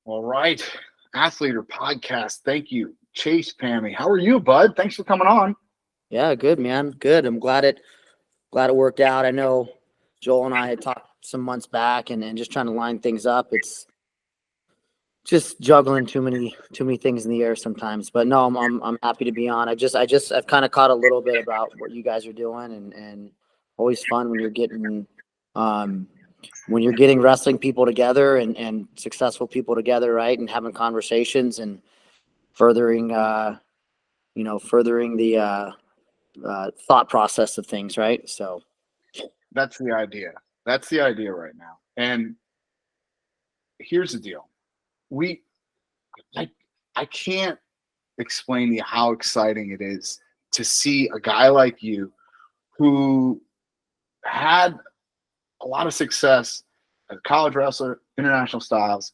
All right. Athletor podcast. Thank you. Chase Pami. How are you, bud? Thanks for coming on. Yeah, good man. Good. I'm glad it worked out. I know Joel and I had talked some months back and just trying to line things up. It's just juggling too many things in the air sometimes. But no, I'm happy to be on. I've kind of caught a little bit about what you guys are doing and always fun um when you're getting wrestling people together and successful people together, right? And having conversations and furthering furthering the thought process of things, right? So That's the idea. That's the idea right now. And here's the deal. We I I can't explain to you how exciting it is to see a guy like you who had a lot of success as a college wrestler, international styles,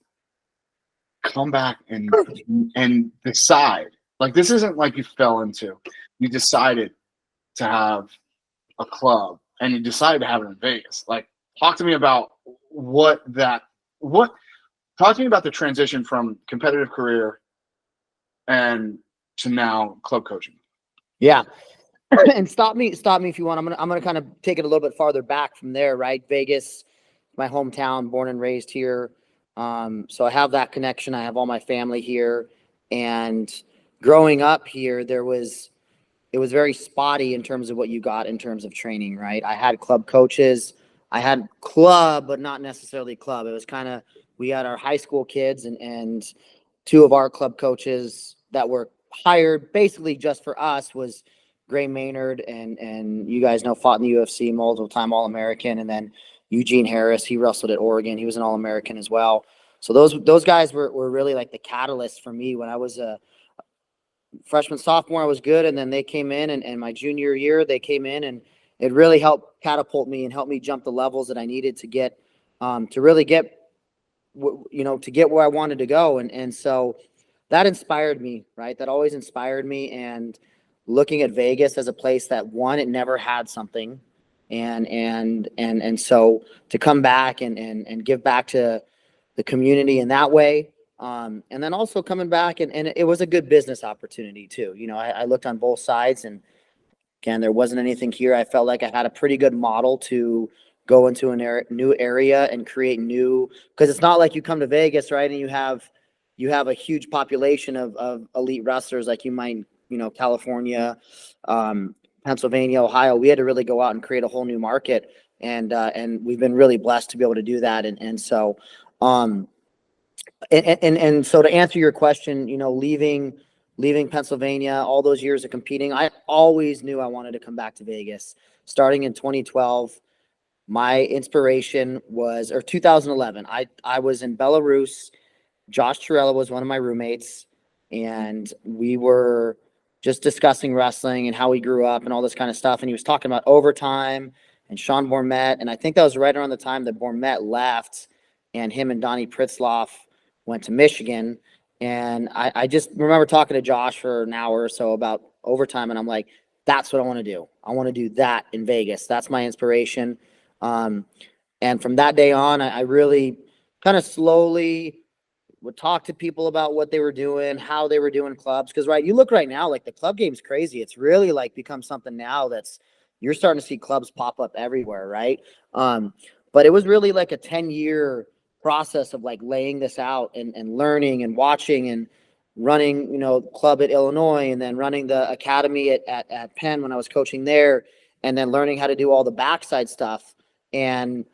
come back and decide. Like this isn't like you fell into. You decided to have a club and you decided to have it in Vegas. Like talk to me about what talk to me about the transition from competitive career and to now club coaching. yeah, and stop me if you want. I'm gonna kind of take it a little bit farther back from there, right? Vegas, my hometown, born and raised here. So I have that connection. I have all my family here, and growing up here, it was very spotty in terms of what you got in terms of training, right? I had club coaches. I had club, but not necessarily club. It was kind of, we had our high school kids and two of our club coaches that were hired basically just for us was Gray Maynard and you guys know fought in the UFC, multiple time All-American, and then Eugene Harris, he wrestled at Oregon. He was an All-American as well. So those guys were really like the catalyst for me when I was a freshman, sophomore. I was good, and then they came in, and my junior year they came in, and it really helped catapult me and help me jump the levels that I needed to get to really get to get where I wanted to go, and so that inspired me, right? That always inspired me, and looking at Vegas as a place that one, it never had something, and so to come back and give back to the community in that way. And then also coming back and it was a good business opportunity too. I looked on both sides, and again, there wasn't anything here. I felt like I had a pretty good model to go into a new area and create new, because it's not like you come to Vegas, right? And you have a huge population of elite wrestlers like you might, California, Pennsylvania, Ohio. We had to really go out and create a whole new market. And we've been really blessed to be able to do that. And so, um, and so to answer your question, leaving Pennsylvania, all those years of competing, I always knew I wanted to come back to Vegas. Starting in 2012, my inspiration was, or 2011, I was in Belarus. Josh Torella was one of my roommates, and we were just discussing wrestling and how we grew up and all this kind of stuff. And he was talking about overtime and Sean Bourmet. And I think that was right around the time that Bourmet left, and him and Donnie Pritzloff went to Michigan. And I just remember talking to Josh for an hour or so about overtime, and I'm like, that's what I want to do. I want to do that in Vegas. That's my inspiration. Um, and from that day on, I really kind of slowly would talk to people about what they were doing, how they were doing clubs. Because, right, you look right now, like the club game's crazy. It's really like become something now that's, you're starting to see clubs pop up everywhere, right? But it was really like a 10-year process of like laying this out and learning and watching and running, club at Illinois, and then running the academy at Penn when I was coaching there, and then learning how to do all the backside stuff. And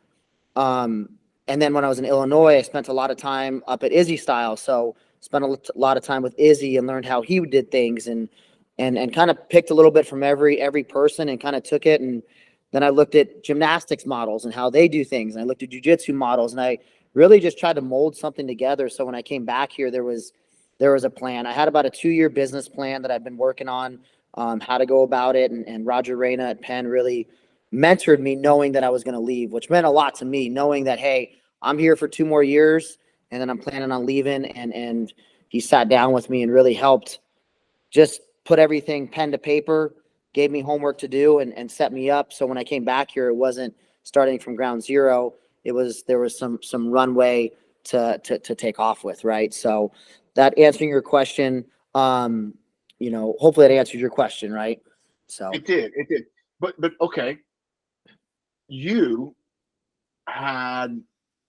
um, and then when I was in Illinois, I spent a lot of time up at Izzy Style. So spent a lot of time with Izzy and learned how he did things, and kind of picked a little bit from every person and kind of took it. And then I looked at gymnastics models and how they do things. And I looked at jujitsu models, and I really just tried to mold something together. So when I came back here, there was a plan. I had about a 2-year business plan that I've been working on, how to go about it. And Roger Reyna at Penn really mentored me, knowing that I was going to leave, which meant a lot to me, knowing that, hey, I'm here for 2 more years and then I'm planning on leaving. And he sat down with me and really helped just put everything pen to paper, gave me homework to do, and set me up. So when I came back here, it wasn't starting from ground zero. There was some runway to take off with, right? So that answering your question, hopefully that answers your question, right? So It did. But okay, you had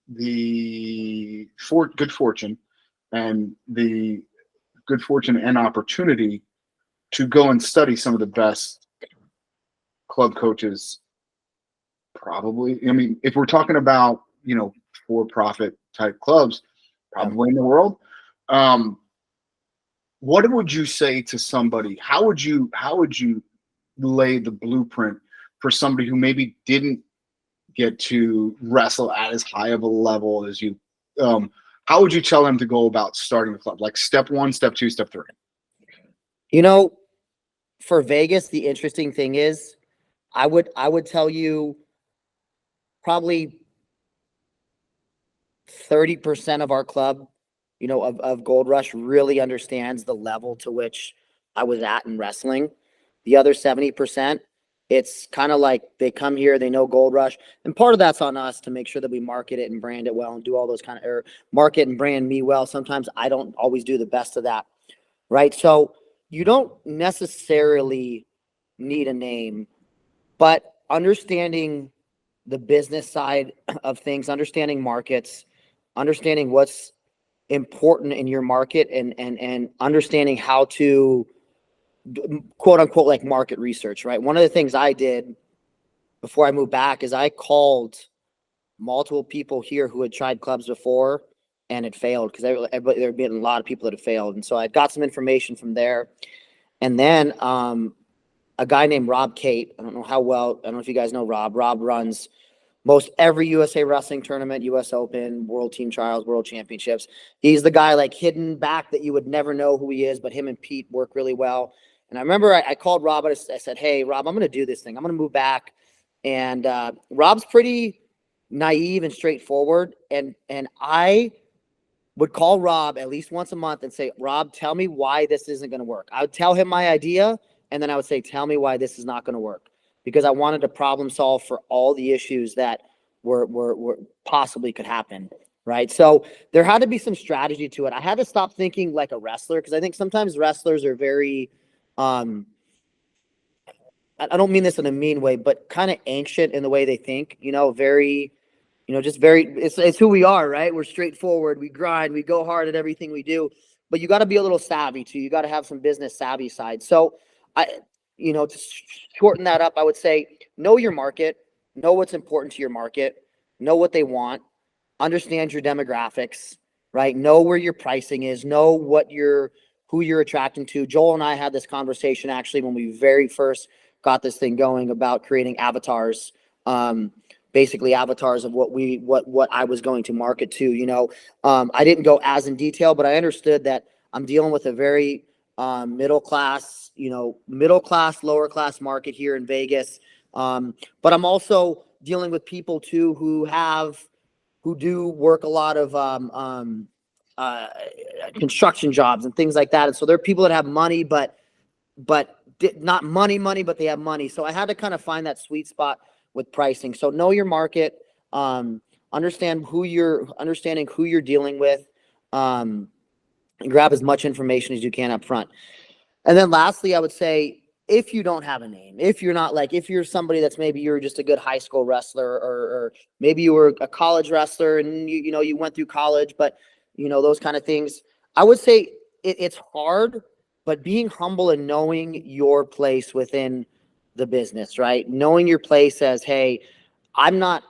the good fortune and the good fortune and opportunity to go and study some of the best club coaches, probably. I mean, if we're talking about, for-profit type clubs, probably in the world. What would you say to somebody? How would you lay the blueprint for somebody who maybe didn't get to wrestle at as high of a level as you? How would you tell them to go about starting a club? Like step 1, step 2, step 3. For Vegas, the interesting thing is, I would tell you probably 30% of our club, of Gold Rush really understands the level to which I was at in wrestling. The other 70%, it's kind of like they come here, they know Gold Rush, and part of that's on us to make sure that we market it and brand it well and do all those or market and brand me well. Sometimes I don't always do the best of that, right? So you don't necessarily need a name, but understanding the business side of things, understanding markets, understanding what's important in your market, and understanding how to quote unquote like market research, right? One of the things I did before I moved back is I called multiple people here who had tried clubs before and it failed, because there had been a lot of people that had failed. And so I got some information from there. And then a guy named Rob Kate, I don't know if you guys know Rob. Rob runs most every USA Wrestling tournament, US Open, World Team Trials, World Championships. He's the guy like hidden back that you would never know who he is, but him and Pete work really well. And I remember I called Rob. I said, "Hey, Rob, I'm going to do this thing. I'm going to move back." And Rob's pretty naive and straightforward. And I would call Rob at least once a month and say, "Rob, tell me why this isn't going to work." I would tell him my idea, and then I would say, "Tell me why this is not going to work," because I wanted to problem solve for all the issues that were possibly could happen, right? So there had to be some strategy to it. I had to stop thinking like a wrestler, because I think sometimes wrestlers are very, I don't mean this in a mean way, but kind of ancient in the way they think, very, just very, it's who we are, right? We're straightforward. We grind, we go hard at everything we do, but you got to be a little savvy too. You got to have some business savvy side. So to shorten that up, I would say, know your market, know what's important to your market, know what they want, understand your demographics, right? Know where your pricing is, know who you're attracting to. Joel and I had this conversation actually when we very first got this thing going about creating avatars, basically avatars of what I was going to market to. I didn't go as in detail, but I understood that I'm dealing with a very middle class, lower class market here in Vegas. But I'm also dealing with people too who do work a lot of construction jobs and things like that. And so there are people that have money, but not money, but they have money. So I had to kind of find that sweet spot with pricing. So know your market, understanding who you're dealing with, and grab as much information as you can up front. And then lastly, I would say, if you don't have a name, if you're somebody that's maybe you're just a good high school wrestler, or maybe you were a college wrestler and you went through college, but those kind of things, I would say it's hard, but being humble and knowing your place within the business, right? Knowing your place as, hey, I'm the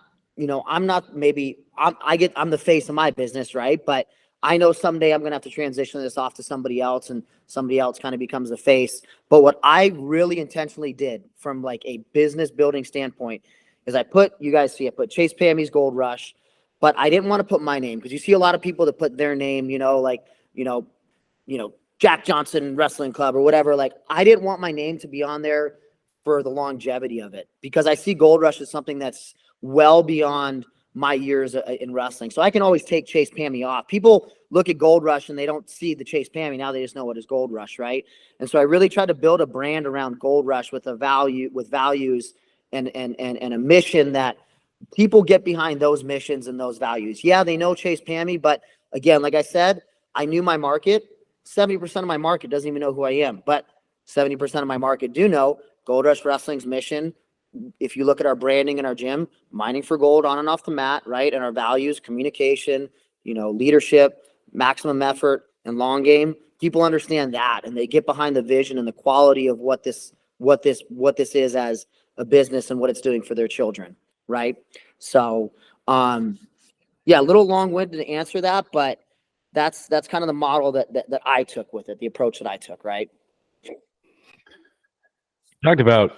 face of my business, right? But I know someday I'm going to have to transition this off to somebody else, and somebody else kind of becomes the face. But what I really intentionally did from like a business building standpoint is I put Chase Pami's Gold Rush, but I didn't want to put my name, because you see a lot of people that put their name, Jack Johnson Wrestling Club or whatever. Like, I didn't want my name to be on there for the longevity of it, because I see Gold Rush as something that's well beyond my years in wrestling. So I can always take Chase Pami off. People look at Gold Rush and they don't see the Chase Pami. Now they just know what is Gold Rush, right? And so I really tried to build a brand around Gold Rush with values and a mission that people get behind those missions and those values. Yeah, they know Chase Pami, but again, like I said, I knew my market. 70% of my market doesn't even know who I am, but 70% of my market do know Gold Rush Wrestling's mission. If you look at our branding in our gym, mining for gold on and off the mat, right? And our values, communication, leadership, maximum effort, and long game. People understand that, and they get behind the vision and the quality of what this is as a business and what it's doing for their children, right? So, yeah, a little long-winded to answer that, but that's kind of the model that I took with it, the approach that I took, right? Talked about,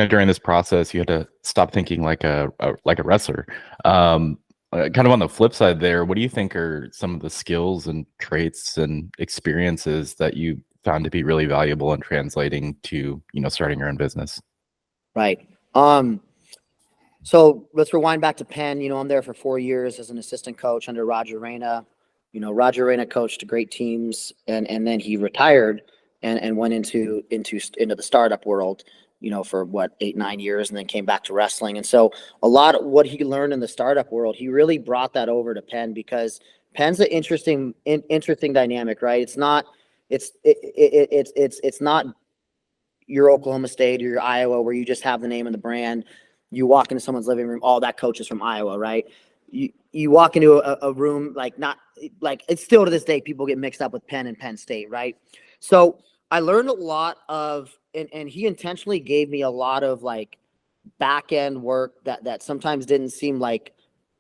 during this process, you had to stop thinking like a wrestler. Kind of on the flip side there, what do you think are some of the skills and traits and experiences that you found to be really valuable in translating to, starting your own business? Right. So let's rewind back to Penn. I'm there for 4 years as an assistant coach under Roger Reyna. Roger Reyna coached great teams, and then he retired and went into the startup world, for 8-9 years, and then came back to wrestling. And so a lot of what he learned in the startup world, he really brought that over to Penn, because Penn's an interesting dynamic, right? It's not your Oklahoma State or your Iowa where you just have the name and the brand. You walk into someone's living room, all that coach is from Iowa, right? You walk into a room, it's still to this day, people get mixed up with Penn and Penn State, right? So I learned a lot of, and he intentionally gave me a lot of back end work that sometimes didn't seem like,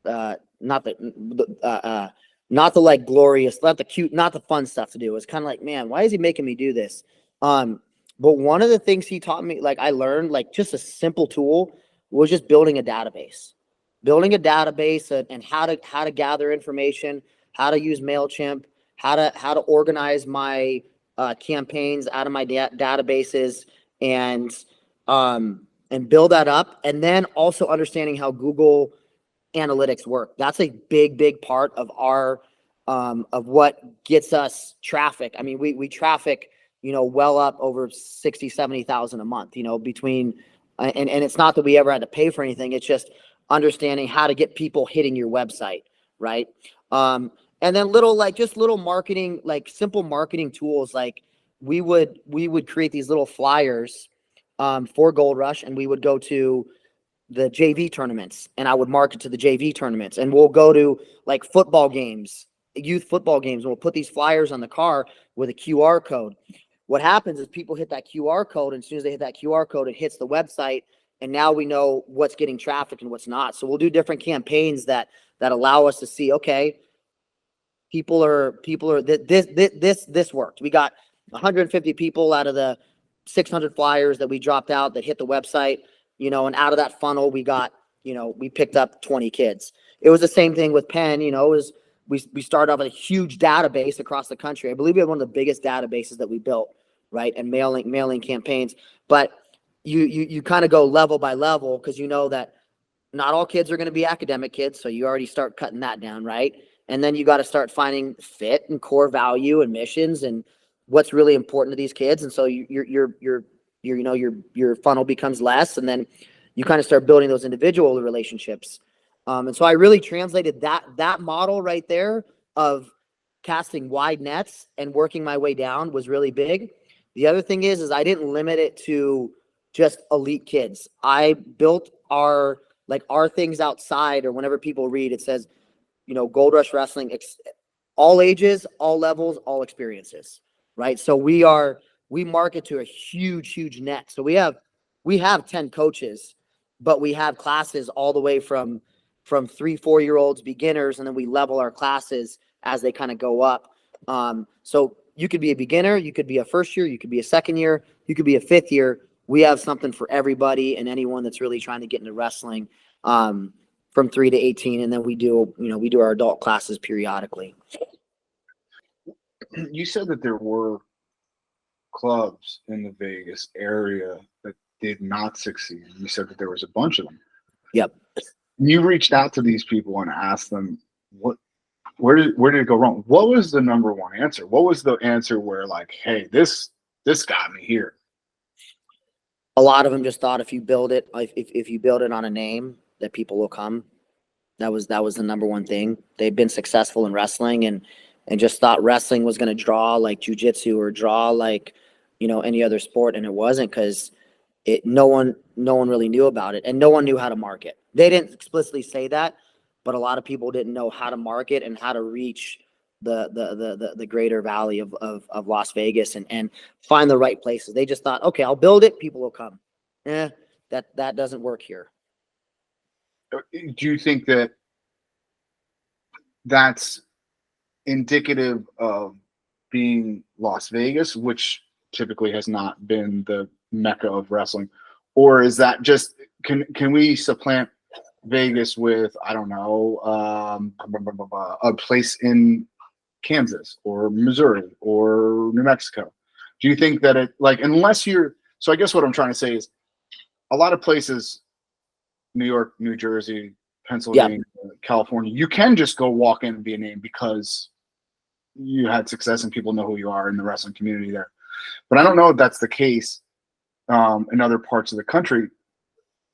not the glorious, not the cute, not the fun stuff to do. It was kind of like, man, why is he making me do this? But one of the things he taught me, I learned, just a simple tool was just building a database and how to gather information, how to use MailChimp, how to organize my campaigns out of my databases and build that up. And then also understanding how Google Analytics work. That's a big part of our of what gets us traffic. I mean, we traffic, well up over 60, 70,000 a month, between, and it's not that we ever had to pay for anything. It's just understanding how to get people hitting your website. Right. And then little marketing, simple marketing tools. We would create these little flyers for Gold Rush, and we would go to the JV tournaments, and I would market to the JV tournaments, and we'll go to football games, youth football games, and we'll put these flyers on the car with a QR code. What happens is people hit that QR code, and as soon as they hit that QR code, it hits the website, and now we know what's getting traffic and what's not. So we'll do different campaigns that allow us to see, okay, people are this worked. We got 150 people out of the 600 flyers that we dropped out that hit the website, and out of that funnel, we got, we picked up 20 kids. It was the same thing with Penn, we started off with a huge database across the country. I believe we had one of the biggest databases that we built, right? And mailing campaigns. But you kind of go level by level, because that not all kids are going to be academic kids. So you already start cutting that down, right? And then you got to start finding fit and core value and missions and what's really important to these kids. And so your funnel becomes less, and then you kind of start building those individual relationships. And so I really translated that model right there of casting wide nets and working my way down was really big. The other thing is I didn't limit it to just elite kids. I built our things outside, or whenever people read, it says, Gold Rush Wrestling, all ages, all levels, all experiences, right? So we market to a huge net. So we have 10 coaches, but we have classes all the way from 3-4-year-olds, beginners, and then we level our classes as they kind of go up. So you could be a beginner, you could be a first year, you could be a second year, you could be a fifth year. We have something for everybody and anyone that's really trying to get into wrestling, from 3 to 18. And then we do our adult classes periodically. You said that there were clubs in the Vegas area that did not succeed. You said that there was a bunch of them. Yep. You reached out to these people and asked them where did it go wrong? What was the number one answer? What was the answer where hey, this got me here? A lot of them just thought if you build it on a name, that people will come. That was the number one thing. They've been successful in wrestling and just thought wrestling was going to draw like jujitsu or draw like, any other sport. And it wasn't, because no one really knew about it, and no one knew how to market. They didn't explicitly say that, but a lot of people didn't know how to market and how to reach the greater valley of Las Vegas and find the right places. They just thought, okay, I'll build it, people will come. That doesn't work here. Do you think that that's indicative of being Las Vegas, which typically has not been the mecca of wrestling, or is that just can we supplant Vegas with, I don't know, a place in Kansas or Missouri or New Mexico? Do you think that unless you're, so I guess what I'm trying to say is a lot of places, New York, New Jersey, Pennsylvania, California, you can just go walk in and be a name because you had success and people know who you are in the wrestling community there. But I don't know if that's the case in other parts of the country.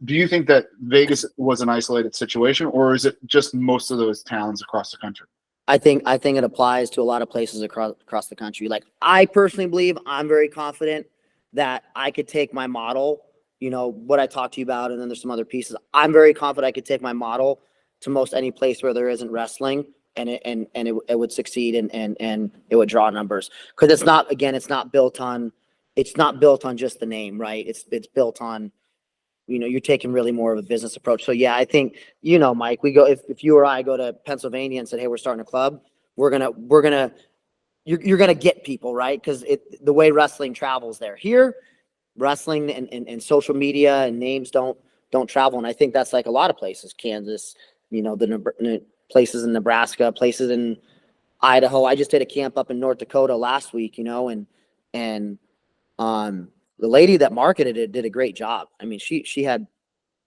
Do you think that Vegas was an isolated situation, or is it just most of those towns across the country? I think it applies to a lot of places across the country. Like, I personally believe, I'm very confident that I could take my model, what I talked to you about, and then there's some other pieces. I'm very confident I could take my model to most any place where there isn't wrestling, and it would succeed and it would draw numbers. Because it's not built on just the name, right? It's built on, you're taking really more of a business approach. So yeah, I think, Mike, we go, if you or I go to Pennsylvania and said, hey, we're starting a club, you're gonna get people, right? Because the way wrestling travels there. Here, wrestling and social media and names don't travel. And I think that's like a lot of places, Kansas, the places in Nebraska, places in Idaho. I just did a camp up in North Dakota last week, and the lady that marketed it did a great job. I mean, she had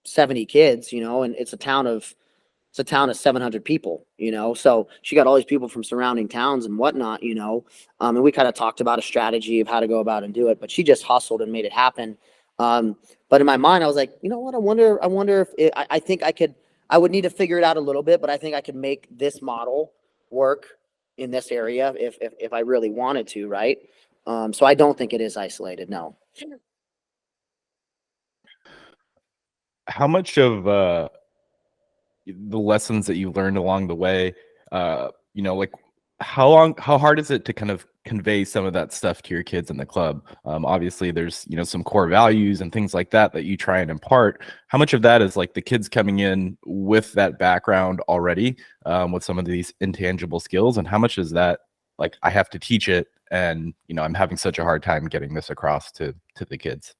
70 kids, and it's a town of 700 people, so she got all these people from surrounding towns and whatnot, and we kind of talked about a strategy of how to go about and do it, but she just hustled and made it happen. But in my mind, I was like, you know what? I wonder if I think I would need to figure it out a little bit, but I think I could make this model work in this area if I really wanted to, right? So I don't think it is isolated. No. How much of the lessons that you learned along the way, like how hard is it to kind of convey some of that stuff to your kids in the club? Obviously there's, some core values and things like that you try and impart. How much of that is like the kids coming in with that background already, with some of these intangible skills, and how much is that like, I have to teach it, and I'm having such a hard time getting this across to the kids?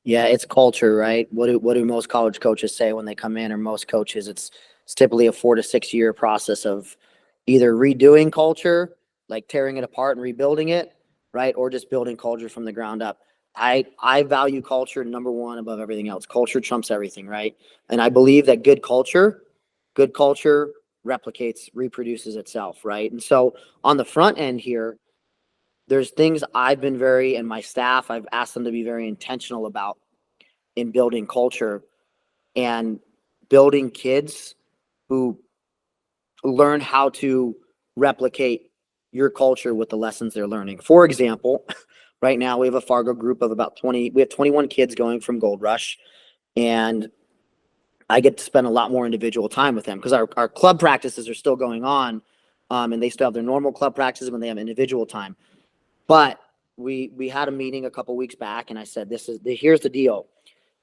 Yeah, it's culture, right? What do most college coaches say when they come in, or most coaches? It's typically a 4 to 6 year process of either redoing culture, like tearing it apart and rebuilding it, right? Or just building culture from the ground up. I value culture number one above everything else. Culture trumps everything, right? And I believe that good culture reproduces itself, right? And so on the front end here, there's things I've been and my staff, I've asked them to be very intentional about in building culture and building kids who learn how to replicate your culture with the lessons they're learning. For example, right now we have a Fargo group of about 20, we have 21 kids going from Gold Rush, and I get to spend a lot more individual time with them because our club practices are still going on, and they still have their normal club practices when they have individual time. But we had a meeting a couple weeks back, and I said, here's the deal.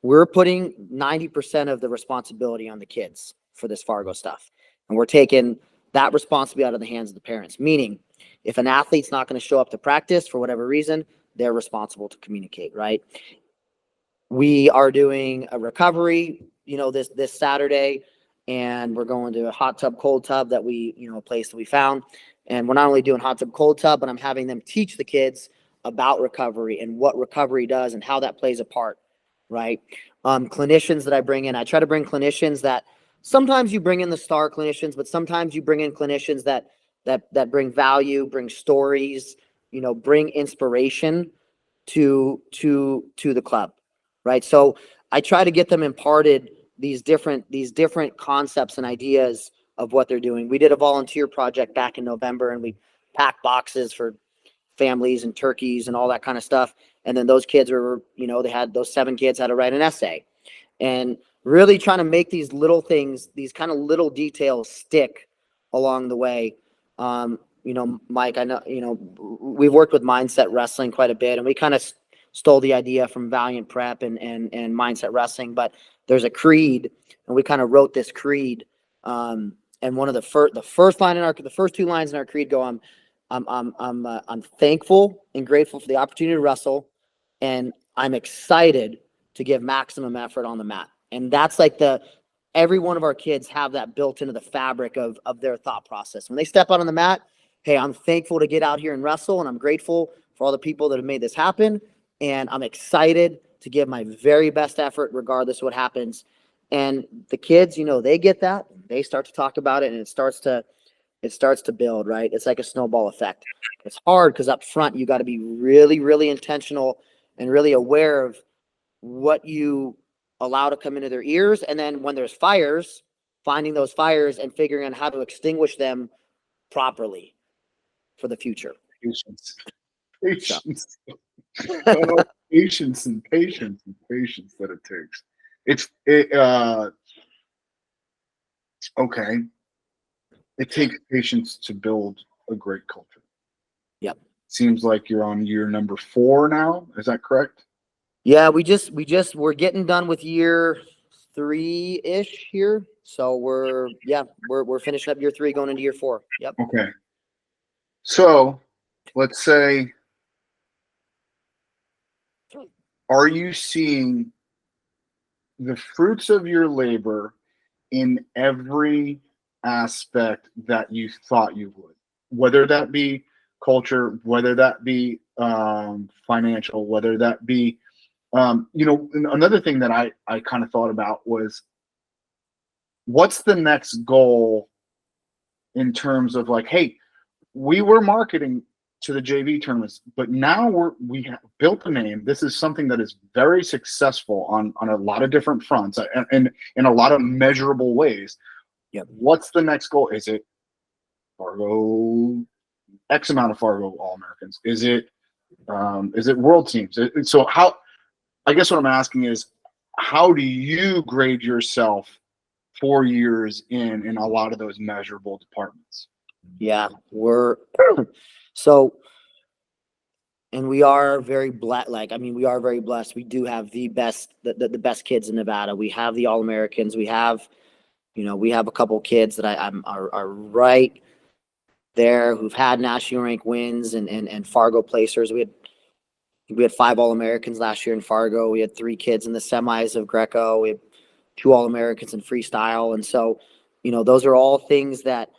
We're putting 90% of the responsibility on the kids for this Fargo stuff. And we're taking that responsibility out of the hands of the parents. Meaning, if an athlete's not going to show up to practice for whatever reason, they're responsible to communicate, right? We are doing a recovery, this Saturday, and we're going to a hot tub, cold tub that a place that we found. And we're not only doing hot tub, cold tub, but I'm having them teach the kids about recovery and what recovery does and how that plays a part, right? Clinicians that I bring in, I try to bring clinicians that sometimes you bring in the star clinicians, but sometimes you bring in clinicians that bring value, bring stories, bring inspiration to the club, right? So I try to get them imparted these different concepts and ideas of what they're doing. We did a volunteer project back in November, and we packed boxes for families and turkeys and all that kind of stuff. And then those kids were, those 7 kids had to write an essay, and really trying to make these little things, these kind of little details stick along the way. Mike, I know, we've worked with Mindset Wrestling quite a bit, and we kind of stole the idea from Valiant Prep and Mindset Wrestling, but there's a creed, and we kind of wrote this creed. And one of the first 2 lines in our creed go, I'm thankful and grateful for the opportunity to wrestle, and I'm excited to give maximum effort on the mat. And that's like every one of our kids have that built into the fabric of their thought process. When they step out on the mat, hey, I'm thankful to get out here and wrestle, and I'm grateful for all the people that have made this happen. And I'm excited to give my very best effort regardless of what happens. And the kids, they get that. They start to talk about it, and it starts to build, right? It's like a snowball effect. It's hard because up front, you got to be really, really intentional and really aware of what you allow to come into their ears. And then when there's fires, finding those fires and figuring out how to extinguish them properly for the future. Patience. Oh, patience that it takes. Okay. It takes patience to build a great culture. Yep. Seems like you're on year number 4 now. Is that correct? Yeah, we're getting done with year 3-ish here. So we're finishing up year 3, going into year 4. Yep. Okay. So let's say, are you seeing the fruits of your labor in every aspect that you thought you would, whether that be culture, whether that be financial, whether that be another thing that I kind of thought about was, what's the next goal in terms of like, hey, we were marketing to the JV tournaments, but now we have built a name. This is something that is very successful on a lot of different fronts and in a lot of measurable ways. Yep. What's the next goal? Is it Fargo, X amount of Fargo All-Americans? Is it world teams? So I guess what I'm asking is, how do you grade yourself 4 years in a lot of those measurable departments? Yeah, and we are very blessed. We are very blessed. We do have the best kids in Nevada. We have the All-Americans. We have a couple kids that are right there who've had national rank wins and Fargo placers. We had 5 All-Americans last year in Fargo. We had 3 kids in the semis of Greco. We had 2 All-Americans in freestyle. And so, those are all things that,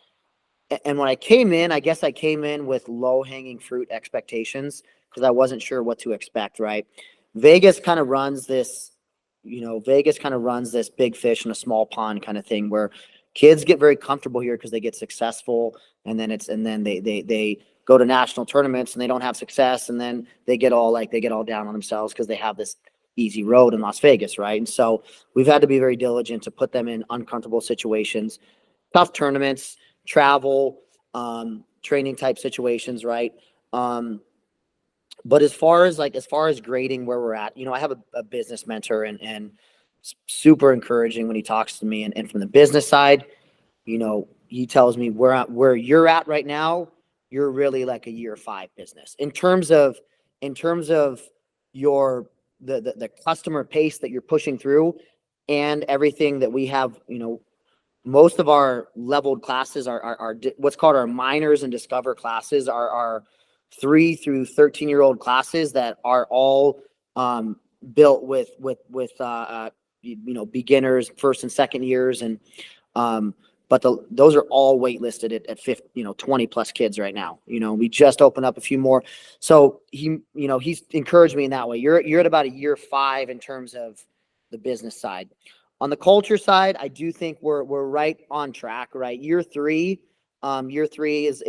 and when I came in, I guess I came in with low-hanging fruit expectations because I wasn't sure what to expect, right? Vegas kind of runs this big fish in a small pond kind of thing where kids get very comfortable here because they get successful, and then they go to national tournaments and they don't have success, and then they get all down on themselves because they have this easy road in Las Vegas, right? And so we've had to be very diligent to put them in uncomfortable situations, tough tournaments, travel, training type situations, right? But as far as grading where we're at, I have a business mentor and super encouraging when he talks to me. And from the business side, he tells me where you're at right now, you're really like a year 5 business in terms of your the customer pace that you're pushing through and everything that we have. Most of our leveled classes are what's called our minors and discover classes are 3 through 13-year-old classes that are all built with beginners, first and second years, and but those are all waitlisted at 20 plus kids right now. We just opened up a few more, so he's encouraged me in that way. You're at about a year 5 in terms of the business side. On the culture side, I do think we're right on track. Right, year 3 is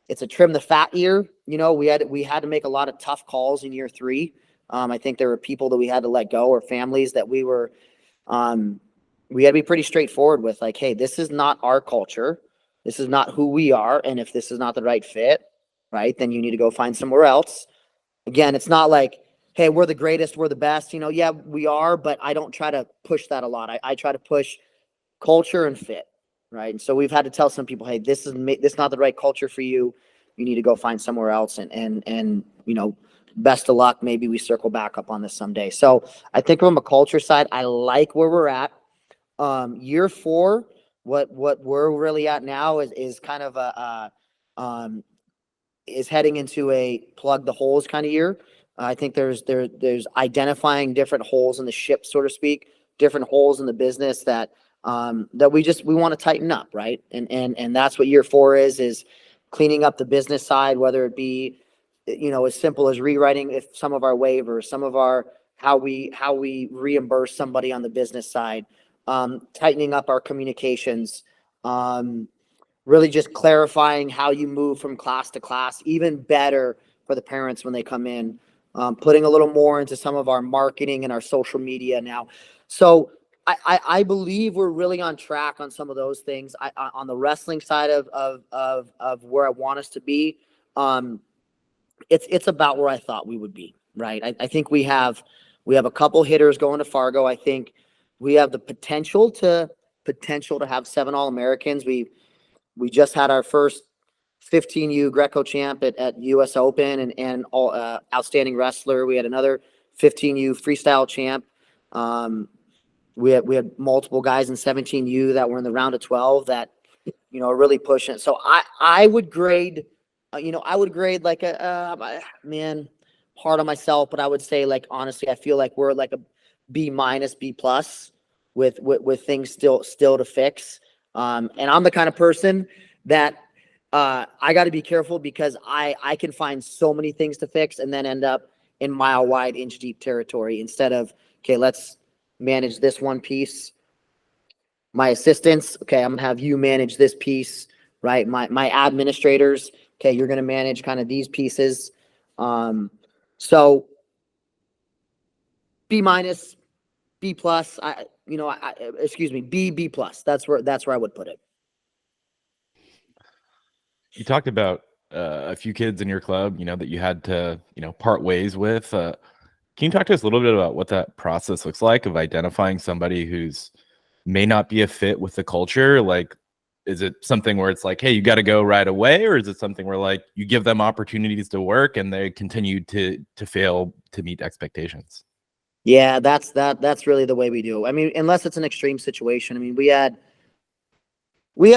it's a trim the fat year. We had to make a lot of tough calls in year 3. I think there were people that we had to let go, or families that we were we got to be pretty straightforward with like, hey, this is not our culture. This is not who we are. And if this is not the right fit, right, then you need to go find somewhere else. Again, it's not like, hey, we're the greatest, we're the best. Yeah, we are, but I don't try to push that a lot. I try to push culture and fit, right? And so we've had to tell some people, hey, this is not the right culture for you. You need to go find somewhere else. And best of luck. Maybe we circle back up on this someday. So I think from a culture side, I like where we're at. Year 4, what we're really at now is kind of is heading into a plug the holes kind of year. I think there's identifying different holes in the ship, so to speak, different holes in the business that we want to tighten up, right? And that's what year 4 is cleaning up the business side, whether it be as simple as rewriting some of our waivers, some of our how we reimburse somebody on the business side, tightening up our communications, really just clarifying how you move from class to class, even better for the parents when they come in, putting a little more into some of our marketing and our social media now. So I believe we're really on track on some of those things. On the wrestling side of where I want us to be, it's about where I thought we would be, right? I think we have a couple hitters going to Fargo. I think we have the potential to have 7 All-Americans. We just had our first 15U Greco champ at US Open and all outstanding wrestler. We had another 15U freestyle champ. We had multiple guys in 17U that were in the round of 12 that are really pushing it. So I would grade, like a man, hard on myself, but I would say, like, honestly, I feel like we're like a B-, B+ with things still to fix. And I'm the kind of person that I got to be careful because I can find so many things to fix and then end up in mile wide, inch deep territory instead of, okay, let's manage this one piece. My assistants, okay, I'm gonna have you manage this piece, right? My administrators, okay, you're gonna manage kind of these pieces. So B-, B+, excuse me, B+. That's where I would put it. You talked about a few kids in your club, that you had to, part ways with. Can you talk to us a little bit about what that process looks like of identifying somebody who's may not be a fit with the culture? Like, is it something where it's like, hey, you got to go right away? Or is it something where, like, you give them opportunities to work and they continue to fail to meet expectations? Yeah, that's really the way we do. I mean, unless it's an extreme situation. I mean, we had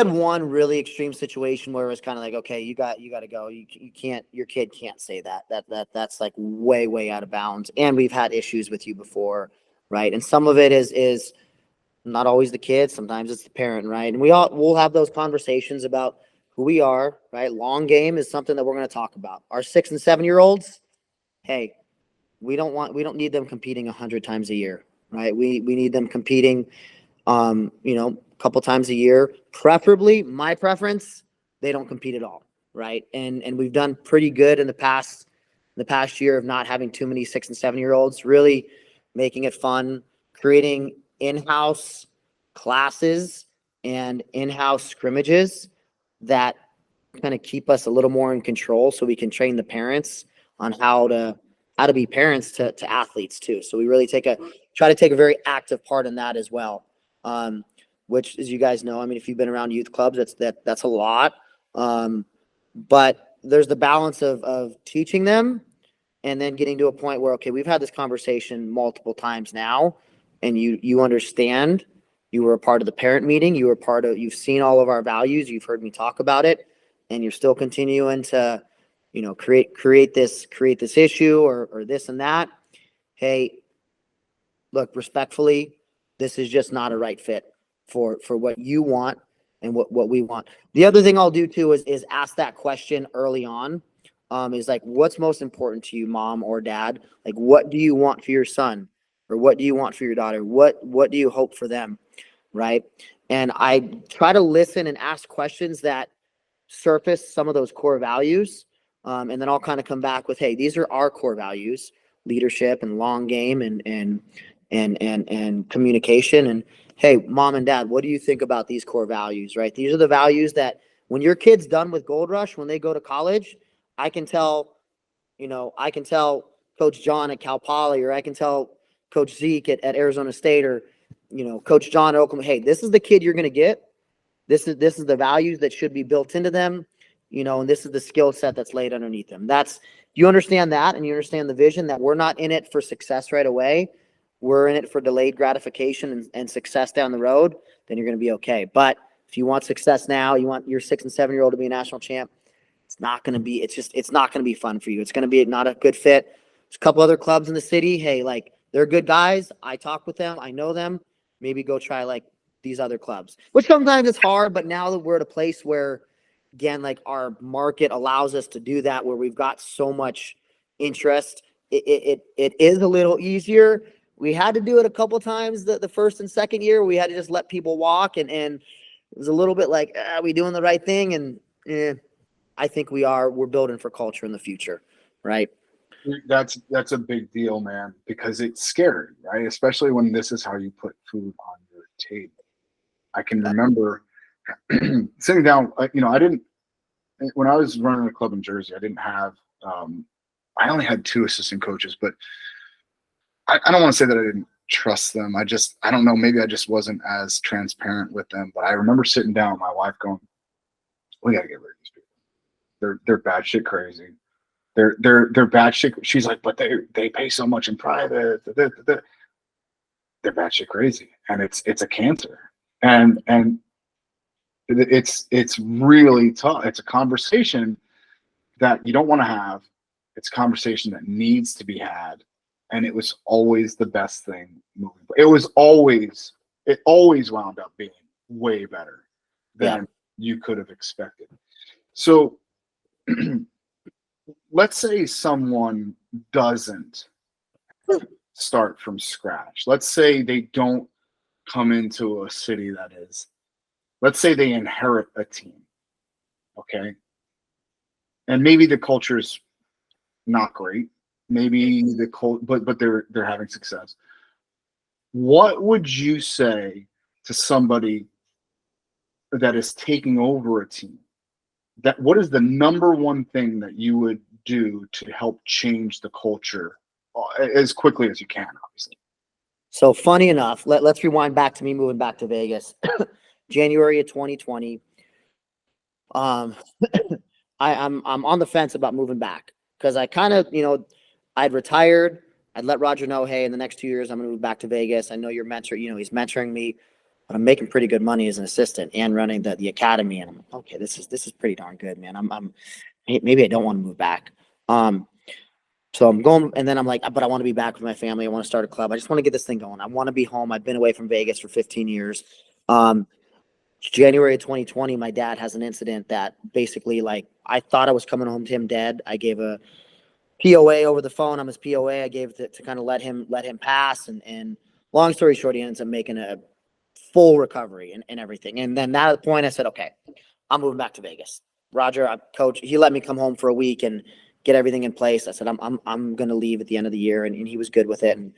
one really extreme situation where it was kind of like, okay, you got to go. You can't, your kid can't say that. That's like way out of bounds. And we've had issues with you before, right? And some of it is not always the kid. Sometimes it's the parent, right? And we'll have those conversations about who we are, right? Long game is something that we're going to talk about. Our 6 and 7-year-olds, hey, we don't need them competing 100 times a year, right? We need them competing, a couple times a year. Preferably, my preference, they don't compete at all, right? And we've done pretty good in the past year of not having too many 6 and 7-year-olds, really making it fun, creating in-house classes and in-house scrimmages that kind of keep us a little more in control so we can train the parents on how to be parents to athletes too. So we really try to take a very active part in that as well. Which, as you guys know, I mean, if you've been around youth clubs, that's a lot. But there's the balance of teaching them and then getting to a point where, okay, we've had this conversation multiple times now, and you understand, you were a part of the parent meeting, you've seen all of our values, you've heard me talk about it, and you're still continuing to, create this issue or this and that. Hey, look, respectfully, this is just not a right fit for what you want and what we want. The other thing I'll do too is ask that question early on. Is like, what's most important to you, mom or dad? Like, what do you want for your son? Or what do you want for your daughter? What do you hope for them? Right. And I try to listen and ask questions that surface some of those core values. And then I'll kind of come back with, hey, these are our core values: leadership and long game and and communication. And hey, mom and dad, what do you think about these core values, right? These are the values that when your kid's done with Gold Rush, when they go to college, I can tell Coach John at Cal Poly, or I can tell Coach Zeke at Arizona State, or, Coach John at Oklahoma, hey, this is the kid you're going to get. This is the values that should be built into them, and this is the skill set that's laid underneath them. You understand that, and you understand the vision that we're not in it for success right away. We're in it for delayed gratification and success down the road, then you're going to be okay. But if you want success now, you want your 6 and 7-year-old to be a national champ, it's not going to be fun for you. It's going to be not a good fit. There's a couple other clubs in the city. Hey, like, they're good guys. I talk with them. I know them. Maybe go try like these other clubs, which sometimes it's hard, but now that we're at a place where, again, like, our market allows us to do that, where we've got so much interest, it is a little easier. We had to do it a couple times the first and second year. We had to just let people walk, and it was a little bit like, are we doing the right thing? And I think we're building for culture in the future, right? That's a big deal, man, because it's scary, right? Especially when this is how you put food on your table. I can remember sitting down, when I was running a club in Jersey, I didn't have, I only had 2 assistant coaches, but I don't want to say that I didn't trust them. I don't know, maybe I just wasn't as transparent with them, but I remember sitting down with my wife going, we got to get rid of these people. They're batshit crazy. They're batshit. She's like, but they pay so much in private. They're batshit crazy, and it's a cancer, and it's really tough. It's a conversation that you don't want to have. It's a conversation that needs to be had, and it was always the best thing moving. It always wound up being way better than you could have expected. So let's say someone doesn't start from scratch. Let's say they don't come into a city let's say they inherit a team, okay? And maybe the culture is not great. Maybe but they're having success. What would you say to somebody that is taking over a team? What is the number one thing that you would do to help change the culture as quickly as you can, obviously? So funny enough, let's rewind back to me moving back to Vegas, January of 2020. I'm on the fence about moving back, because I kind of, I'd retired. I'd let Roger know, hey, in the next 2 years, I'm going to move back to Vegas. I know your mentor, he's mentoring me, but I'm making pretty good money as an assistant and running the academy. And I'm like, okay, this is pretty darn good, man. Maybe I don't want to move back. So I'm going, and then I'm like, but I want to be back with my family. I want to start a club. I just want to get this thing going. I want to be home. I've been away from Vegas for 15 years. January of 2020, my dad has an incident that basically, like, I thought I was coming home to him dead. I gave a POA over the phone. I'm his POA. I gave it to kind of let him pass. And long story short, he ends up making a full recovery and everything. And then at that point, I said, okay, I'm moving back to Vegas. Roger, coach, he let me come home for a week and get everything in place. I said, I'm going to leave at the end of the year. And he was good with it. And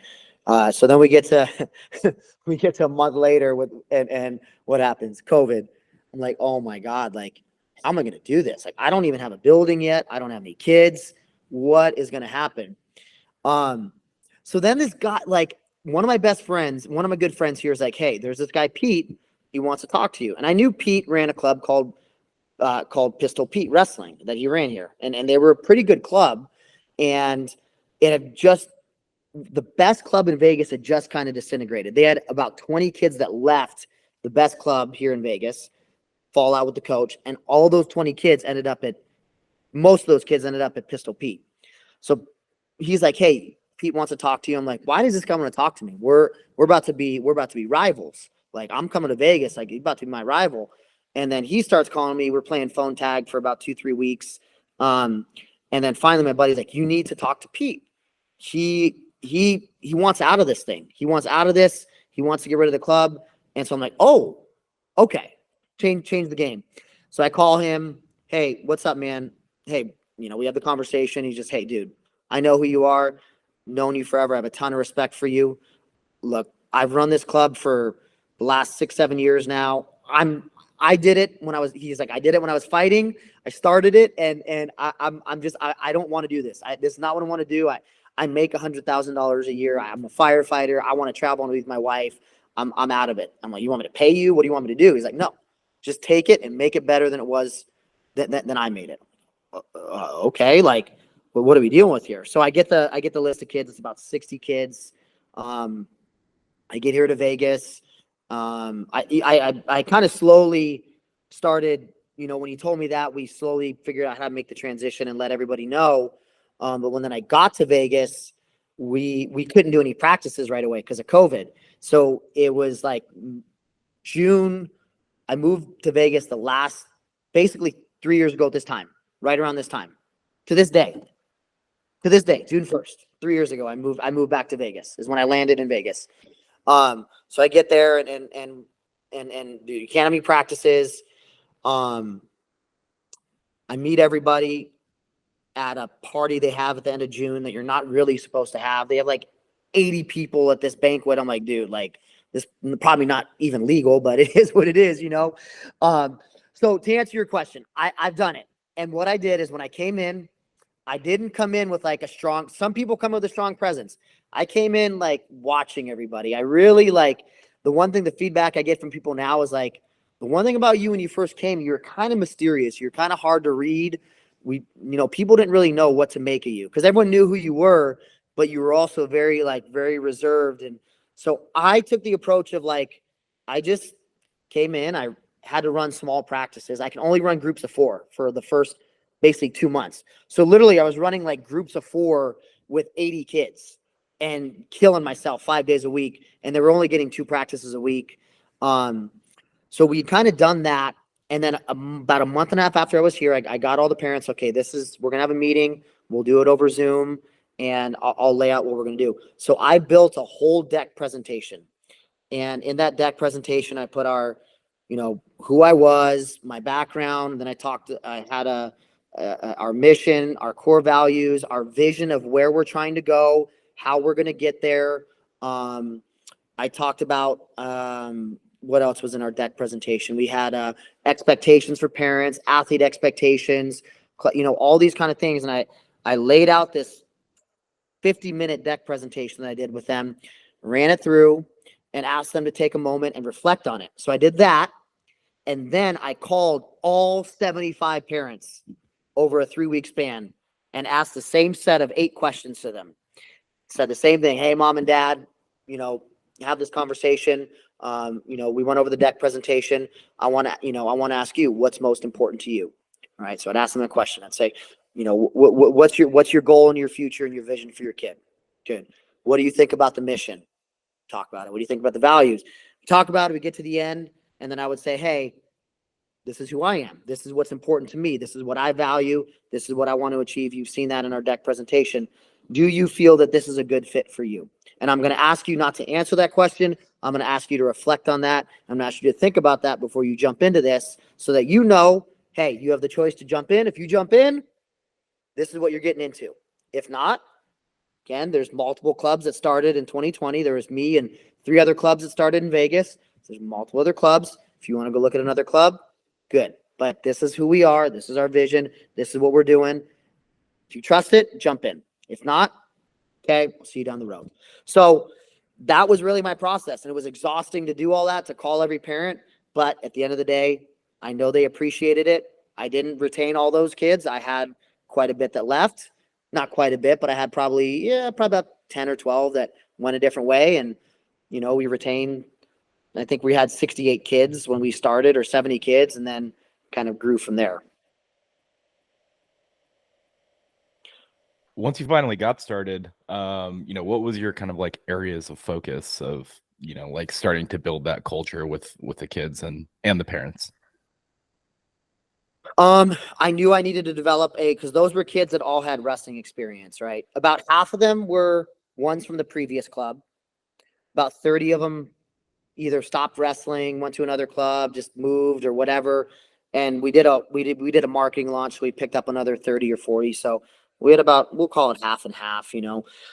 so then we get to a month later and what happens? COVID. I'm like, oh my God, like, how am I going to do this? Like, I don't even have a building yet. I don't have any kids. What is going to happen? So then this guy, like, one of my good friends here is like, hey, there's this guy, Pete. He wants to talk to you. And I knew Pete ran a club called Pistol Pete Wrestling that he ran here. And they were a pretty good club. And it had the best club in Vegas had just kind of disintegrated. They had about 20 kids that left the best club here in Vegas, fall out with the coach. And all those 20 kids most of those kids ended up at Pistol Pete. So he's like, hey, Pete wants to talk to you. I'm like, why does this guy want to talk to me? We're about to be rivals. Like, I'm coming to Vegas. Like, he's about to be my rival. And then he starts calling me. We're playing phone tag for about 2-3 weeks. And then finally my buddy's like, you need to talk to Pete. He wants out of this thing. He wants out of this. He wants to get rid of the club. And so I'm like, oh, okay. Change the game. So I call him. Hey, what's up, man? Hey, we have the conversation. He's just, hey, dude, I know who you are. Known you forever. I have a ton of respect for you. look, I've run this club for the last 6-7 years now. I did it when I was, he's like, I did it when I was fighting. I started it, and I don't want to do this. This is not what I want to do. I make $100,000 a year. I'm a firefighter. I want to travel and be with my wife. I'm out of it. I'm like, you want me to pay you? What do you want me to do? He's like, no, just take it and make it better than it was than I made it. Okay. Like, well, what are we dealing with here? So I get the list of kids. It's about 60 kids. I get here to Vegas. I kind of slowly started, when he told me that, we slowly figured out how to make the transition and let everybody know. But when then I got to Vegas, we couldn't do any practices right away because of COVID. So it was like June. I moved to Vegas basically 3 years ago at this time, right around this time, to this day, June 1st, 3 years ago, I moved back to Vegas is when I landed in Vegas. So I get there and do academy practices. I meet everybody at a party they have at the end of June that you're not really supposed to have. They have like 80 people at this banquet. I'm like, dude, like this probably not even legal, but it is what it is, So to answer your question, I've done it. And what I did is when I came in, I didn't come in with like some people come with a strong presence. I came in like watching everybody. I really the one thing, the feedback I get from people now is like, the one thing about you when you first came, you're kind of mysterious. You're kind of hard to read. People didn't really know what to make of you because everyone knew who you were, but you were also very reserved. And so I took the approach of I just came in, I had to run small practices. I can only run groups of 4 for the first basically 2 months. So literally I was running like groups of 4 with 80 kids and killing myself 5 days a week. And they were only getting 2 practices a week. So we kind of done that. And then about a month and a half after I was here, I got all the parents. Okay, we're going to have a meeting. We'll do it over Zoom and I'll lay out what we're going to do. So I built a whole deck presentation. And in that deck presentation, I put who I was, my background. Then I had our mission, our core values, our vision of where we're trying to go, how we're going to get there. I talked about what else was in our deck presentation. We had expectations for parents, athlete expectations, all these kind of things. And I laid out this 50-minute deck presentation that I did with them, ran it through, and asked them to take a moment and reflect on it. So I did that. And then I called all 75 parents over a 3-week span and asked the same set of 8 questions to them. Said the same thing. Hey, mom and dad, have this conversation. We went over the deck presentation. I want to ask you, what's most important to you? All right. So I'd ask them a question. I'd say, what's your goal in your future and your vision for your kid? Good. What do you think about the mission? Talk about it. What do you think about the values? We talk about it. We get to the end. And then I would say, hey, this is who I am. This is what's important to me. This is what I value. This is what I want to achieve. You've seen that in our deck presentation. Do you feel that this is a good fit for you? And I'm going to ask you not to answer that question. I'm going to ask you to reflect on that. I'm going to ask you to think about that before you jump into this so that hey, you have the choice to jump in. If you jump in, this is what you're getting into. If not, again, there's multiple clubs that started in 2020. There was me and 3 other clubs that started in Vegas. There's multiple other clubs. If you want to go look at another club, good. But this is who we are. This is our vision. This is what we're doing. If you trust it, jump in. If not, okay, we'll see you down the road. So that was really my process. And it was exhausting to do all that, to call every parent. But at the end of the day, I know they appreciated it. I didn't retain all those kids. I had quite a bit that left. Not quite a bit, but I had probably about 10 or 12 that went a different way. And, we retained, I think we had 68 kids when we started, or 70 kids, and then kind of grew from there. Once you finally got started, what was your kind of areas of focus of, starting to build that culture with the kids and the parents? I knew I needed to develop because those were kids that all had wrestling experience, right? About half of them were ones from the previous club. About 30 of them either stopped wrestling, went to another club, just moved or whatever. And we did a marketing launch. So we picked up another 30 or 40. So we had about, we'll call it half and half,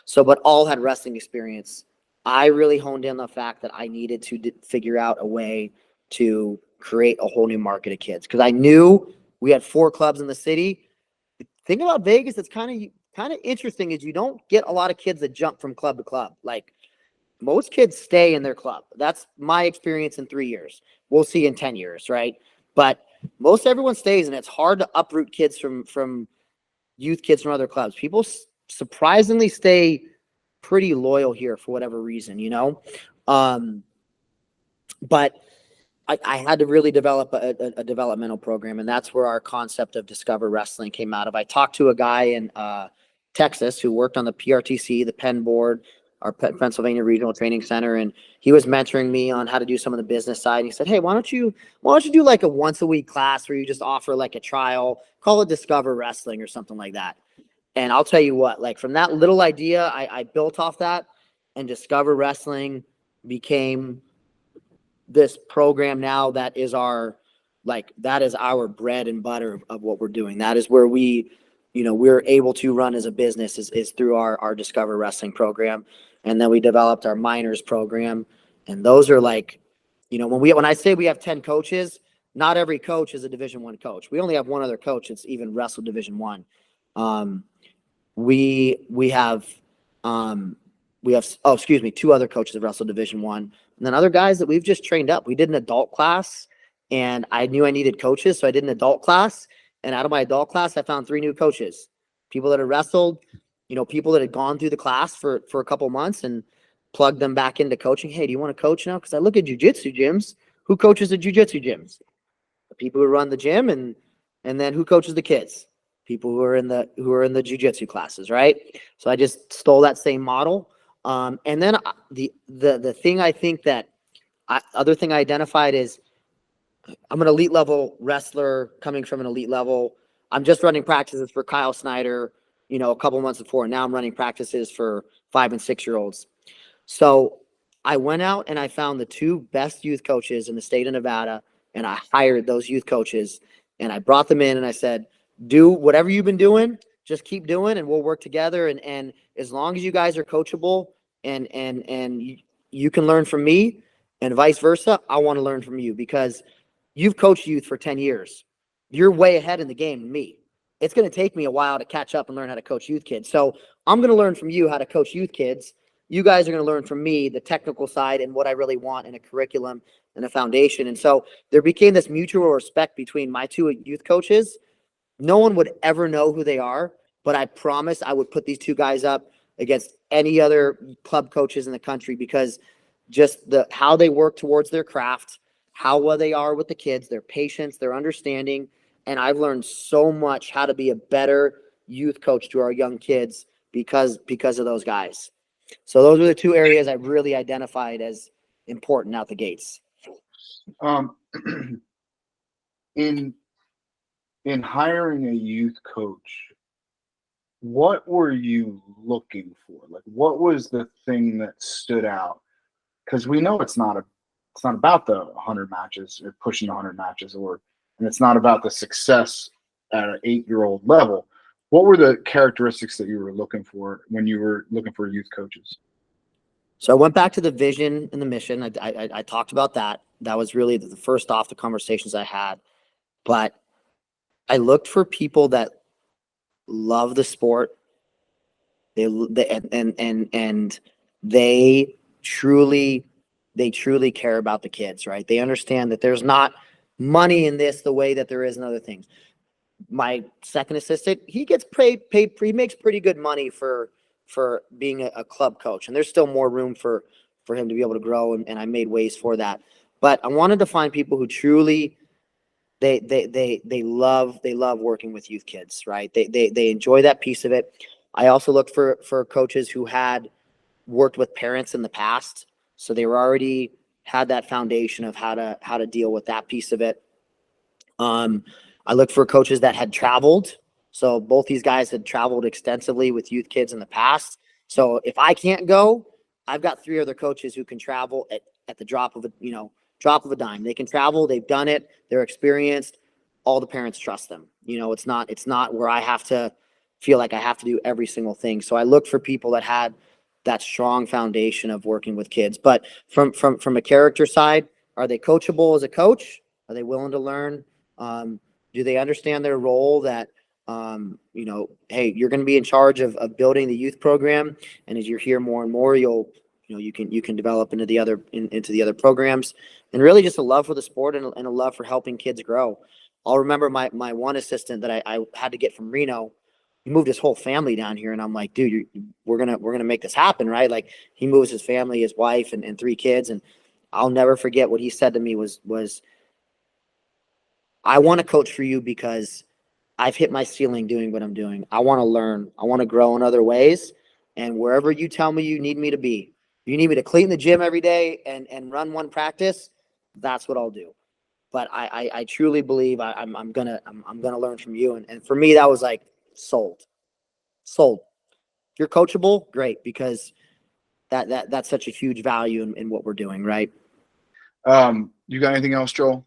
So, but all had wrestling experience. I really honed in on the fact that I needed to figure out a way to create a whole new market of kids, because I knew we had 4 clubs in the city. The thing about Vegas that's kind of interesting is you don't get a lot of kids that jump from club to club. Like, most kids stay in their club. That's my experience in 3 years. We'll see in 10 years, right? But most everyone stays, and it's hard to uproot kids from youth kids from other clubs. People surprisingly stay pretty loyal here for whatever reason, you know? But I had to really develop a developmental program, and that's where our concept of Discover Wrestling came out of. I talked to a guy in Texas who worked on the PRTC, the Penn Board, our Pennsylvania Regional Training Center, and he was mentoring me on how to do some of the business side. And he said, "Hey, why don't you do like a once a week class where you just offer like a trial, call it Discover Wrestling or something like that?" And I'll tell you what, like, from that little idea, I built off that, and Discover Wrestling became this program now that is our bread and butter of what we're doing. That is where we're able to run as a business is through our Discover Wrestling program. And then we developed our minors program. And those are like, when I say we have 10 coaches, not every coach is a Division I coach. We only have one other coach that's even wrestled Division I. We have 2 other coaches that wrestled Division I. And then other guys that we've just trained up. We did an adult class, and I knew I needed coaches, so I did an adult class. And out of my adult class, I found 3 new coaches, people that had wrestled, people that had gone through the class for a couple months, and plugged them back into coaching. Hey, do you want to coach now? Because I look at jiu-jitsu gyms. Who coaches the jiu-jitsu gyms? The people who run the gym, and then who coaches the kids? People who are in the jiu-jitsu classes, right? So I just stole that same model. And then the thing I think that other thing I identified is, I'm an elite level wrestler coming from an elite level. I'm just running practices for Kyle Snyder, a couple months before. Now I'm running practices for 5 and 6 year olds. So I went out and I found the 2 best youth coaches in the state of Nevada, and I hired those youth coaches, and I brought them in, and I said, do whatever you've been doing, just keep doing, and we'll work together. And as long as you guys are coachable and you can learn from me and vice versa, I want to learn from you, because you've coached youth for 10 years. You're way ahead in the game than me. It's going to take me a while to catch up and learn how to coach youth kids. So I'm going to learn from you how to coach youth kids. You guys are going to learn from me the technical side and what I really want in a curriculum and a foundation. And so there became this mutual respect between my 2 youth coaches. No one would ever know who they are, but I promised I would put these 2 guys up against any other club coaches in the country, because just how they work towards their craft, how well they are with the kids, their patience, their understanding. And I've learned so much how to be a better youth coach to our young kids because of those guys. So those were the 2 areas I really identified as important out the gates. In hiring a youth coach, what were you looking for? Like, what was the thing that stood out? Because we know it's not about the 100 matches or pushing the 100 matches, and it's not about the success at an 8-year-old level. What were the characteristics that you were looking for when you were looking for youth coaches? So I went back to the vision and the mission. I talked about that. That was really the first off the conversations I had. But I looked for people that love the sport. They truly care about the kids, right? They understand that there's not money in this the way that there is in other things. My second assistant, he gets paid, he makes pretty good money for being a club coach, and there's still more room for him to be able to grow, and I made ways for that. But I wanted to find people who truly they love working with youth kids, right? They enjoy that piece of it. I also looked for coaches who had worked with parents in the past, so they were already had that foundation of how to deal with that piece of it. I looked for coaches that had traveled. So both these guys had traveled extensively with youth kids in the past. So if I can't go, I've got 3 other coaches who can travel at the drop of a dime. They can travel. They've done it. They're experienced. All the parents trust them. It's not where I have to feel like I have to do every single thing. So I looked for people that had that strong foundation of working with kids. But from a character side, are they coachable as a coach? Are they willing to learn? Do they understand their role that, you know, hey, you're going to be in charge of building the youth program. And as you're here more and more, you can develop into the other programs, and really just a love for the sport and a love for helping kids grow. I'll remember my one assistant that I had to get from Reno. He moved his whole family down here, and I'm like, dude, we're gonna make this happen, right? Like, he moves his family, his wife, and 3 kids, and I'll never forget what he said to me was I want to coach for you because I've hit my ceiling doing what I'm doing. I want to learn. I want to grow in other ways, and wherever you tell me you need me to be, you need me to clean the gym every day and run one practice, that's what I'll do. But I truly believe I'm gonna learn from you. And for me, that was like sold. If you're coachable, great, because that's such a huge value in what we're doing, right? You got anything else, Joel?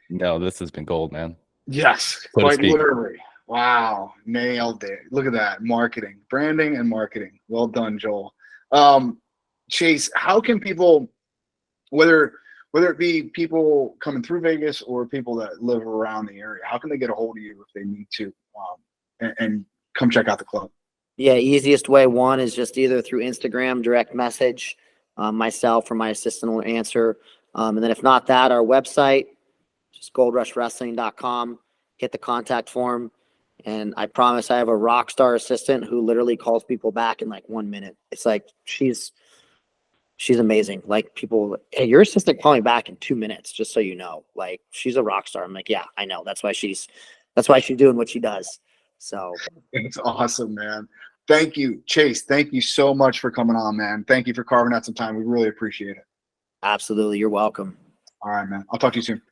No, this has been gold, man. Yes, So to quite speak. literally. Wow, nailed it. Look at that. Marketing, branding, and marketing. Well done, Joel. Chase, how can people, whether it be people coming through Vegas or people that live around the area, how can they get a hold of you if they need to, and come check out the club? Yeah, easiest way, one, is just either through Instagram, direct message, myself or my assistant will answer. And then if not that, our website, just goldrushwrestling.com, hit the contact form. And I promise I have a rock star assistant who literally calls people back in like 1 minute. It's like, she's amazing. Like, people, hey, your assistant called me back in 2 minutes, just so you know. Like, she's a rock star. I'm like, yeah, I know. That's why she's doing what she does. So It's awesome, man. Thank you, Chase. Thank you so much for coming on, man. Thank you for carving out some time. We really appreciate it. absolutely, you're welcome. All right, man. I'll talk to you soon.